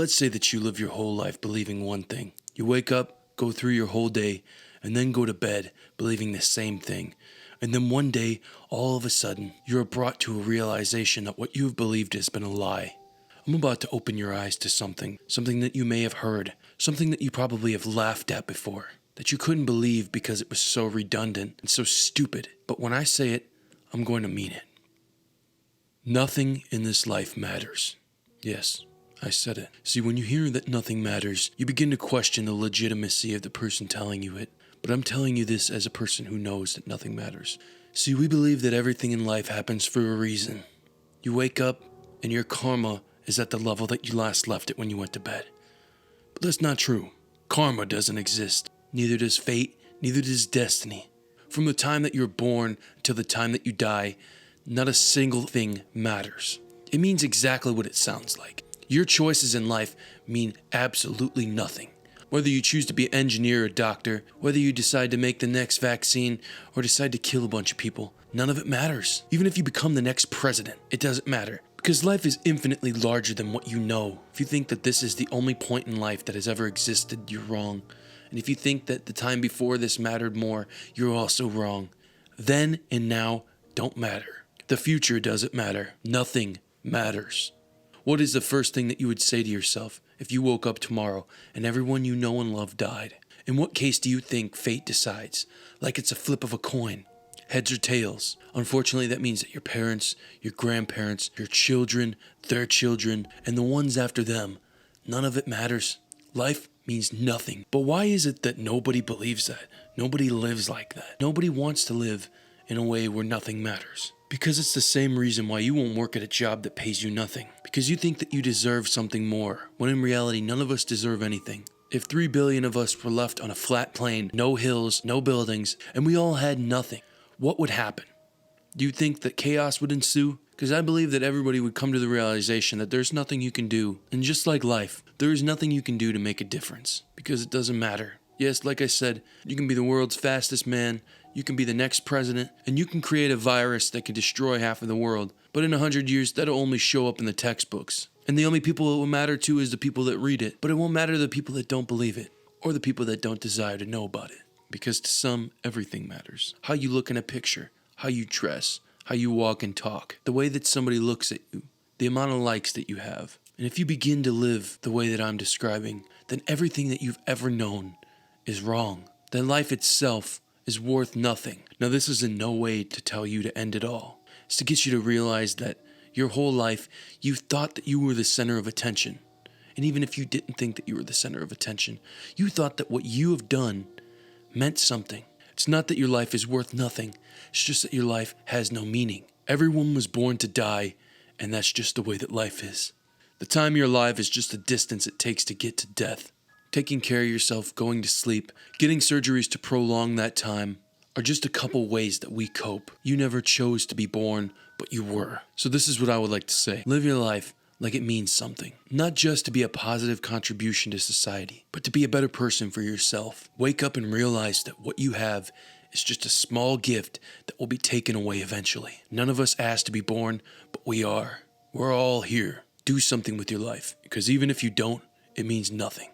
Let's say that you live your whole life believing one thing. You wake up, go through your whole day, and then go to bed believing the same thing. And then one day, all of a sudden, you are brought to a realization that what you have believed has been a lie. I'm about to open your eyes to something that you may have heard, something that you probably have laughed at before, that you couldn't believe because it was so redundant and so stupid. But when I say it, I'm going to mean it. Nothing in this life matters. Yes, I said it. See, when you hear that nothing matters, you begin to question the legitimacy of the person telling you it. But I'm telling you this as a person who knows that nothing matters. See, we believe that everything in life happens for a reason. You wake up and your karma is at the level that you last left it when you went to bed. But that's not true. Karma doesn't exist. Neither does fate, neither does destiny. From the time that you're born till the time that you die, not a single thing matters. It means exactly what it sounds like. Your choices in life mean absolutely nothing. Whether you choose to be an engineer or a doctor, whether you decide to make the next vaccine or decide to kill a bunch of people, none of it matters. Even if you become the next president, it doesn't matter. Because life is infinitely larger than what you know. If you think that this is the only point in life that has ever existed, you're wrong. And if you think that the time before this mattered more, you're also wrong. Then and now don't matter. The future doesn't matter. Nothing matters. What is the first thing that you would say to yourself if you woke up tomorrow and everyone you know and love died? In what case do you think fate decides? Like it's a flip of a coin. Heads or tails. Unfortunately, that means that your parents, your grandparents, your children, their children, and the ones after them, none of it matters. Life means nothing. But why is it that nobody believes that? Nobody lives like that. Nobody wants to live in a way where nothing matters. Because it's the same reason why you won't work at a job that pays you nothing. Because you think that you deserve something more, when in reality none of us deserve anything. If 3 billion of us were left on a flat plain, no hills, no buildings, and we all had nothing, what would happen? Do you think that chaos would ensue? Because I believe that everybody would come to the realization that there's nothing you can do. And just like life, there is nothing you can do to make a difference. Because it doesn't matter. Yes, like I said, you can be the world's fastest man, you can be the next president, and you can create a virus that can destroy half of the world. But in 100 years, that'll only show up in the textbooks. And the only people it will matter to is the people that read it. But it won't matter to the people that don't believe it, or the people that don't desire to know about it. Because to some, everything matters. How you look in a picture, how you dress, how you walk and talk, the way that somebody looks at you, the amount of likes that you have. And if you begin to live the way that I'm describing, then everything that you've ever known is wrong. Then life itself is worth nothing. Now, this is in no way to tell you to end it all. It's to get you to realize that your whole life, you've thought that you were the center of attention. And even if you didn't think that you were the center of attention, you thought that what you have done meant something. It's not that your life is worth nothing. It's just that your life has no meaning. Everyone was born to die, and that's just the way that life is. The time you're alive is just the distance it takes to get to death. Taking care of yourself, going to sleep, getting surgeries to prolong that time are just a couple ways that we cope. You never chose to be born, but you were. So this is what I would like to say. Live your life like it means something. Not just to be a positive contribution to society, but to be a better person for yourself. Wake up and realize that what you have is just a small gift that will be taken away eventually. None of us asked to be born, but we are. We're all here. Do something with your life, because even if you don't, it means nothing.